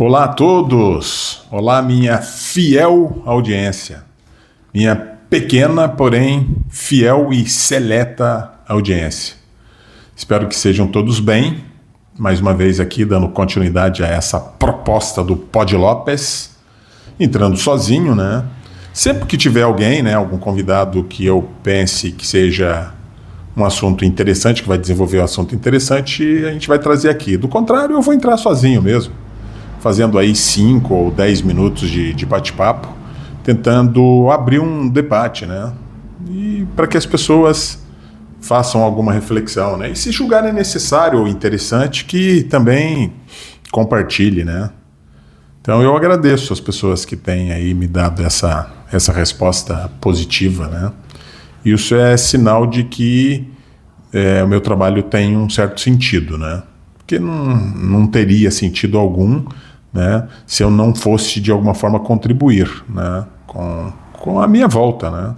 Olá a todos! Olá, minha fiel audiência, minha pequena, porém fiel e seleta audiência. Espero que sejam todos bem. Mais uma vez aqui dando continuidade a essa proposta do Pod Lopes, entrando sozinho, né? Sempre que tiver alguém, né, algum convidado que eu pense que seja um assunto interessante, que vai desenvolver um assunto interessante, a gente vai trazer aqui. Do contrário, eu vou entrar sozinho mesmo, fazendo aí 5 ou 10 minutos de bate-papo, tentando abrir um debate, né? E para que as pessoas façam alguma reflexão, né? E se julgarem necessário ou interessante, que também compartilhe, né? Então eu agradeço as pessoas que têm aí me dado essa resposta positiva, né? Isso é sinal de que o meu trabalho tem um certo sentido, né? Porque não teria sentido algum, né, se eu não fosse de alguma forma contribuir, né, com a minha volta, né,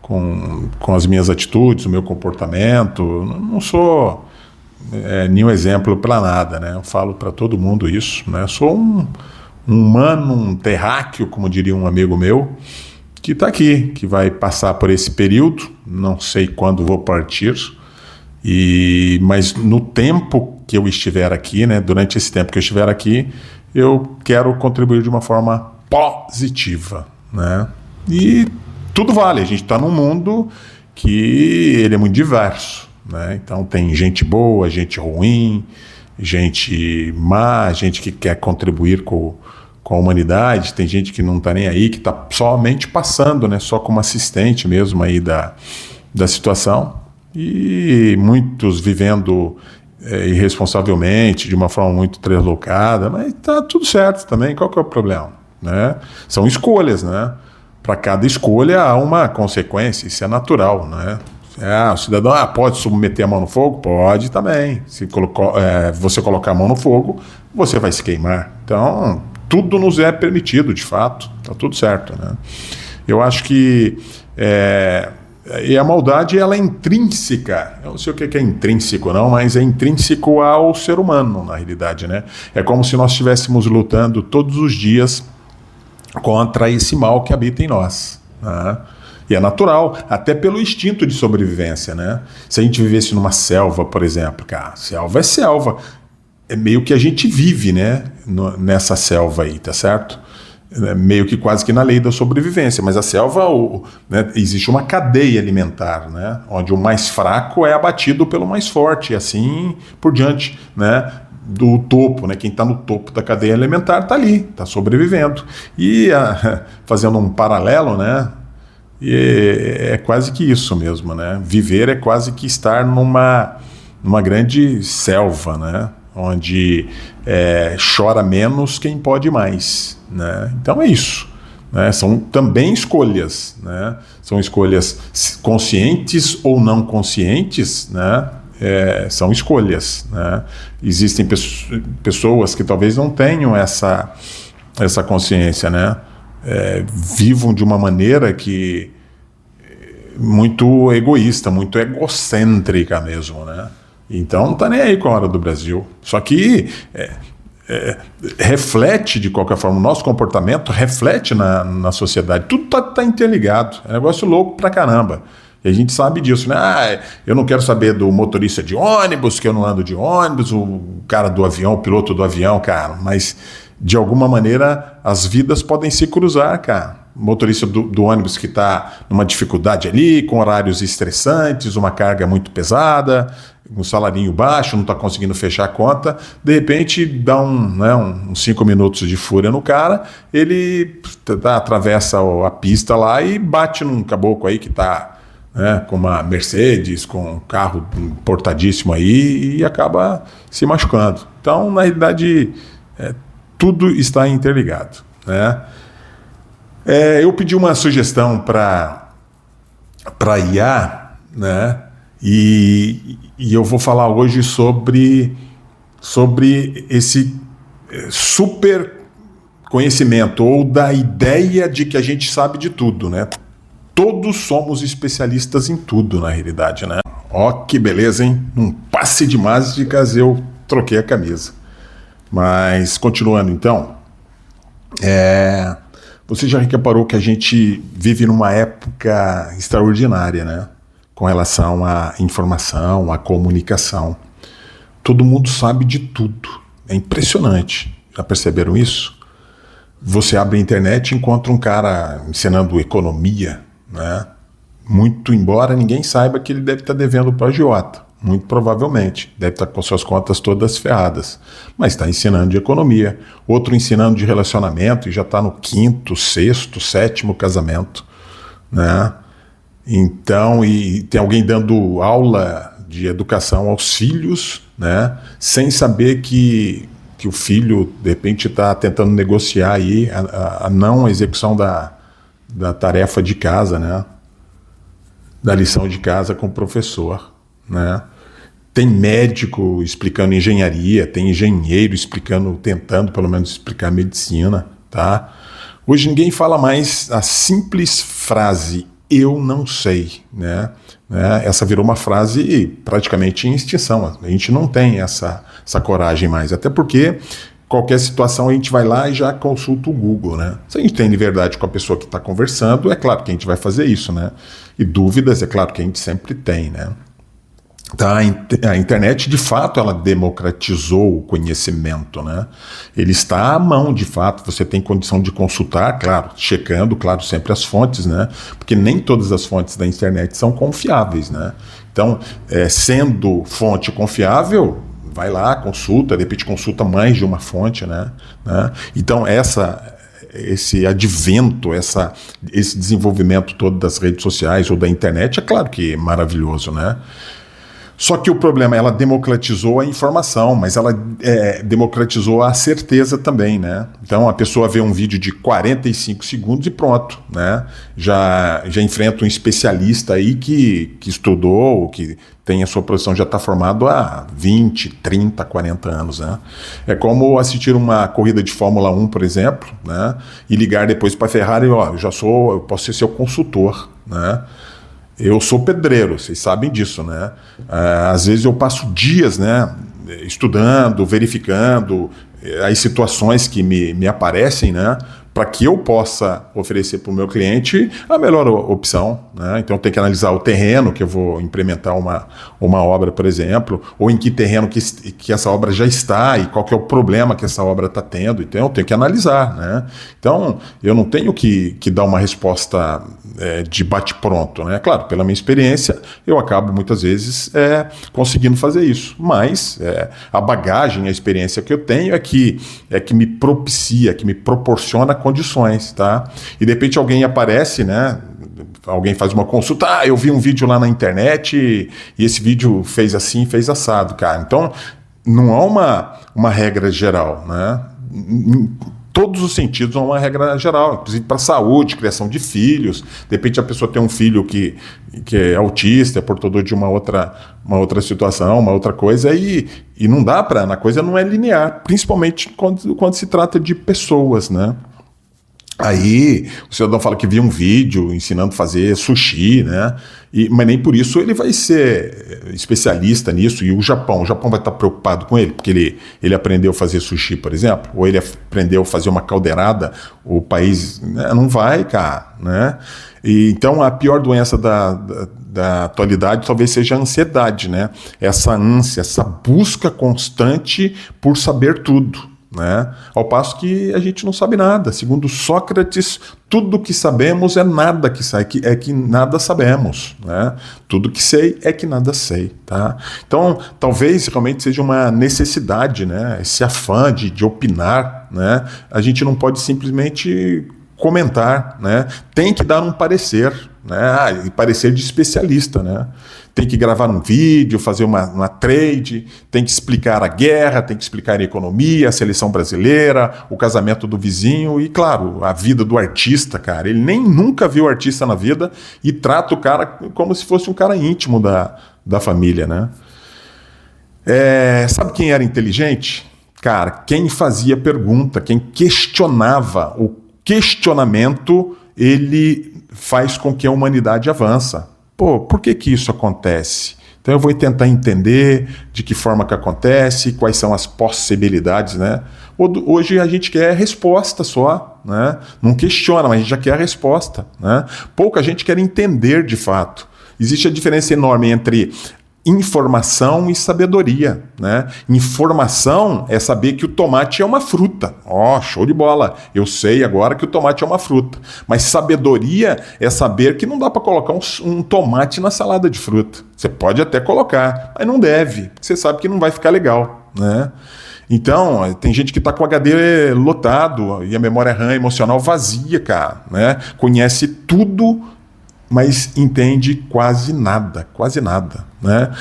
com as minhas atitudes, o meu comportamento. Não sou nenhum exemplo para nada, né? Eu falo para todo mundo isso, né? Sou um humano, um terráqueo, como diria um amigo meu, que está aqui, que vai passar por esse período. Não sei quando vou partir, mas no tempo que eu estiver aqui, né, durante esse tempo que eu estiver aqui, eu quero contribuir de uma forma positiva, né? E tudo vale. A gente está num mundo que ele é muito diverso, né? Então tem gente boa, gente ruim, gente má, gente que quer contribuir com a humanidade, tem gente que não está nem aí, que está somente passando, né? Só como assistente mesmo aí da situação, e muitos vivendo irresponsavelmente, de uma forma muito deslocada, mas está tudo certo também. Qual que é o problema, né? São escolhas, né? Para cada escolha há uma consequência, isso é natural, né? O cidadão pode submeter a mão no fogo? Pode também. Se você colocar a mão no fogo, você vai se queimar. Então, tudo nos é permitido, de fato. Está tudo certo, né? Eu acho que e a maldade, ela é intrínseca. Eu não sei o que é intrínseco, não, mas é intrínseco ao ser humano, na realidade, né? É como se nós estivéssemos lutando todos os dias contra esse mal que habita em nós, né? E é natural, até pelo instinto de sobrevivência, né? Se a gente vivesse numa selva, por exemplo, cara, selva é selva. É meio que a gente vive, né, nessa selva aí, tá certo? Meio que quase que na lei da sobrevivência, mas a selva, né, existe uma cadeia alimentar, né, onde o mais fraco é abatido pelo mais forte, e assim por diante, né, do topo, né, quem está no topo da cadeia alimentar está ali, está sobrevivendo. E fazendo um paralelo, né, é quase que isso mesmo, né, viver é quase que estar numa grande selva, né, onde chora menos quem pode mais, né? Então é isso, né? São também escolhas, né? São escolhas conscientes ou não conscientes, né? São escolhas, né? Existem pessoas que talvez não tenham essa consciência, né? Vivam de uma maneira que muito egoísta, muito egocêntrica mesmo, né? Então não está nem aí com a hora do Brasil. Só que reflete, de qualquer forma, o nosso comportamento reflete na sociedade. Tudo tá interligado. É um negócio louco pra caramba. E a gente sabe disso, né? Eu não quero saber do motorista de ônibus, que eu não ando de ônibus, o cara do avião, o piloto do avião, cara. Mas, de alguma maneira, as vidas podem se cruzar, cara. O motorista do ônibus que está numa dificuldade ali, com horários estressantes, uma carga muito pesada, um salarinho baixo, não está conseguindo fechar a conta, de repente dá uns 5 minutos de fúria no cara, ele atravessa a pista lá e bate num caboclo aí que está, né, com uma Mercedes, com um carro importadíssimo aí, e acaba se machucando. Então, na realidade, tudo está interligado, né? Eu pedi uma sugestão para IA, né? E eu vou falar hoje sobre esse super conhecimento, ou da ideia de que a gente sabe de tudo, né? Todos somos especialistas em tudo, na realidade, né? Ó, que beleza, hein? Num passe de mágicas eu troquei a camisa. Mas, continuando então, você já reparou que a gente vive numa época extraordinária, né? Com relação à informação, à comunicação. Todo mundo sabe de tudo. É impressionante. Já perceberam isso? Você abre a internet e encontra um cara ensinando economia, né? Muito embora ninguém saiba que ele deve estar devendo para o agiota. Muito provavelmente. Deve estar com suas contas todas ferradas. Mas está ensinando de economia. Outro ensinando de relacionamento e já está no 5º, 6º, 7º casamento, né? Então, e tem alguém dando aula de educação aos filhos, né? Sem saber que o filho, de repente, está tentando negociar aí a não execução da tarefa de casa, né? Da lição de casa com o professor, né? Tem médico explicando engenharia, tem engenheiro explicando, tentando pelo menos explicar medicina, tá? Hoje ninguém fala mais a simples frase "eu não sei", né? Essa virou uma frase praticamente em extinção. A gente não tem essa coragem mais, até porque qualquer situação a gente vai lá e já consulta o Google, né? Se a gente tem liberdade com a pessoa que está conversando, é claro que a gente vai fazer isso, né? E dúvidas, é claro que a gente sempre tem, né? Tá, a internet, de fato, ela democratizou o conhecimento, né? Ele está à mão, de fato, você tem condição de consultar, claro, checando, claro, sempre as fontes, né? Porque nem todas as fontes da internet são confiáveis, né? Então, sendo fonte confiável, vai lá, consulta, de repente consulta mais de uma fonte, né? Então, esse advento, esse desenvolvimento todo das redes sociais ou da internet, é claro que é maravilhoso, né? Só que o problema, ela democratizou a informação, mas ela democratizou a certeza também, né? Então a pessoa vê um vídeo de 45 segundos e pronto, né? Já enfrenta um especialista aí que estudou, que tem a sua profissão, já está formado há 20, 30, 40 anos, né? É como assistir uma corrida de Fórmula 1, por exemplo, né? E ligar depois para a Ferrari, eu posso ser seu consultor, né? Eu sou pedreiro, vocês sabem disso, né? Às vezes eu passo dias, né, estudando, verificando as situações que me aparecem, né, para que eu possa oferecer para o meu cliente a melhor opção, né? Então eu tenho que analisar o terreno que eu vou implementar uma obra, por exemplo, ou em que terreno que essa obra já está e qual que é o problema que essa obra está tendo. Então eu tenho que analisar, né? Então eu não tenho que dar uma resposta de bate-pronto, né? Claro, pela minha experiência, eu acabo muitas vezes conseguindo fazer isso, mas a bagagem, a experiência que eu tenho é que me propicia, que me proporciona condições, tá? E de repente alguém aparece, né? Alguém faz uma consulta, eu vi um vídeo lá na internet e esse vídeo fez assim, fez assado, cara. Então, não há uma regra geral, né? Todos os sentidos há uma regra geral, inclusive para saúde, criação de filhos. De repente a pessoa tem um filho que é autista, é portador de uma outra situação, uma outra coisa, e não dá para, a coisa não é linear, principalmente quando se trata de pessoas, né? Aí o cidadão fala que viu um vídeo ensinando a fazer sushi, né? Mas nem por isso ele vai ser especialista nisso. E o Japão vai estar preocupado com ele, porque ele aprendeu a fazer sushi, por exemplo, ou ele aprendeu a fazer uma caldeirada, o país, né, não vai, cara, né? E então a pior doença da atualidade talvez seja a ansiedade, né? Essa ânsia, essa busca constante por saber tudo, né? Ao passo que a gente não sabe nada. Segundo Sócrates, tudo que sabemos é nada que sai, é que nada sabemos, né? Tudo que sei é que nada sei, tá? Então, talvez realmente seja uma necessidade, né? Esse afã de opinar, né? A gente não pode simplesmente comentar, né? Tem que dar um parecer, né? E parecer de especialista, né? Tem que gravar um vídeo, fazer uma trade, tem que explicar a guerra, tem que explicar a economia, a seleção brasileira, o casamento do vizinho e, claro, a vida do artista, cara. Ele nem nunca viu artista na vida e trata o cara como se fosse um cara íntimo da família, né? Sabe quem era inteligente? Cara, quem fazia pergunta, quem questionava. O questionamento, ele faz com que a humanidade avança. Pô, por que isso acontece? Então eu vou tentar entender de que forma que acontece, quais são as possibilidades, né? Hoje a gente quer resposta só, né? Não questiona, mas a gente já quer a resposta, né? Pouca gente quer entender de fato. Existe a diferença enorme entre informação e sabedoria, né? Informação é saber que o tomate é uma fruta. Show de bola. Eu sei agora que o tomate é uma fruta. Mas sabedoria é saber que não dá para colocar um tomate na salada de fruta. Você pode até colocar, mas não deve, porque você sabe que não vai ficar legal, né? Então, tem gente que está com o HD lotado e a memória RAM emocional vazia, cara, né? Conhece tudo, mas entende quase nada, né?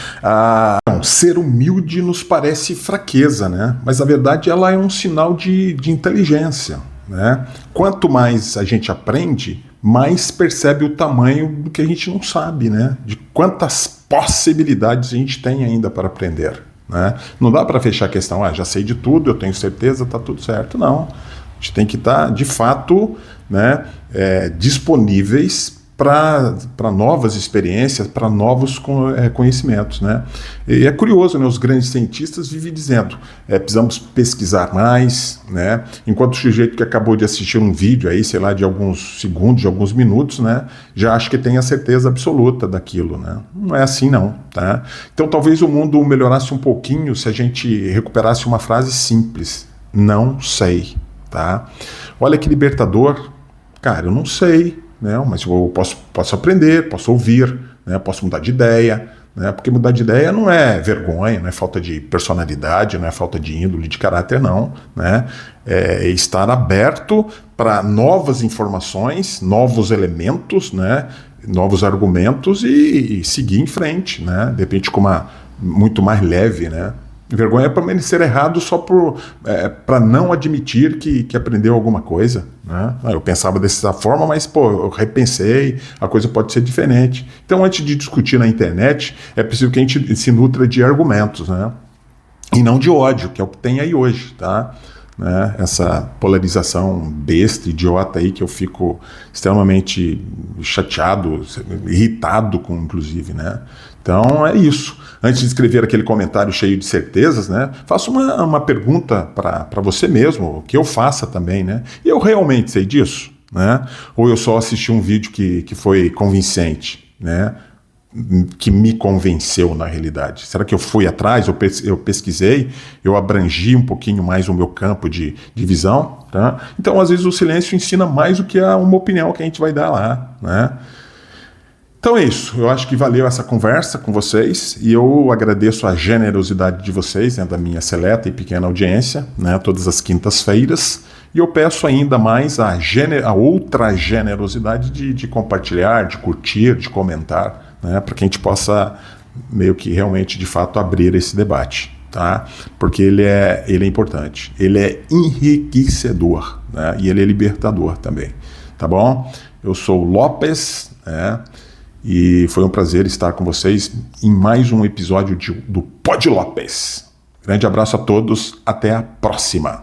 Ser humilde nos parece fraqueza, né? Mas a verdade ela é um sinal de inteligência, né? Quanto mais a gente aprende, mais percebe o tamanho do que a gente não sabe, né? De quantas possibilidades a gente tem ainda para aprender, né? Não dá para fechar a questão, já sei de tudo, eu tenho certeza, está tudo certo. Não, a gente tem que estar, de fato, né, disponíveis para novas experiências, para novos conhecimentos, né? E é curioso, né? Os grandes cientistas vivem dizendo, precisamos pesquisar mais, né? Enquanto o sujeito que acabou de assistir um vídeo aí, sei lá, de alguns segundos, de alguns minutos, né, já acha que tem a certeza absoluta daquilo, né? Não é assim não, tá? Então talvez o mundo melhorasse um pouquinho se a gente recuperasse uma frase simples: não sei, tá? Olha que libertador. Cara, eu não sei, né? Mas eu posso aprender, posso ouvir, né? Posso mudar de ideia, né? Porque mudar de ideia não é vergonha, não é falta de personalidade, não é falta de índole, de caráter, não, né? É estar aberto para novas informações, novos elementos, né? Novos argumentos e seguir em frente, né? De repente com uma muito mais leve, né? Vergonha é permanecer errado só para não admitir que aprendeu alguma coisa, né? Eu pensava dessa forma, mas eu repensei, a coisa pode ser diferente. Então, antes de discutir na internet, é preciso que a gente se nutra de argumentos, né? E não de ódio, que é o que tem aí hoje, tá? Né? Essa polarização besta, idiota aí, que eu fico extremamente chateado, irritado com, inclusive, né? Então é isso. Antes de escrever aquele comentário cheio de certezas, né, faça uma pergunta para você mesmo, que eu faça também, né? E eu realmente sei disso, né? Ou eu só assisti um vídeo que foi convincente, né? Que me convenceu na realidade? Será que eu fui atrás, eu pesquisei, eu abrangi um pouquinho mais o meu campo de visão? Tá? Então, às vezes, o silêncio ensina mais do que uma opinião que a gente vai dar lá, né? Então é isso, eu acho que valeu essa conversa com vocês e eu agradeço a generosidade de vocês, né, da minha seleta e pequena audiência, né, todas as quintas-feiras, e eu peço ainda mais a outra generosidade de compartilhar, de curtir, de comentar, né, para que a gente possa meio que realmente, de fato, abrir esse debate, tá? Porque ele é importante, ele é enriquecedor, né, e ele é libertador também, tá bom? Eu sou o Lopes, né? E foi um prazer estar com vocês em mais um episódio do Pod Lopes. Grande abraço a todos, até a próxima.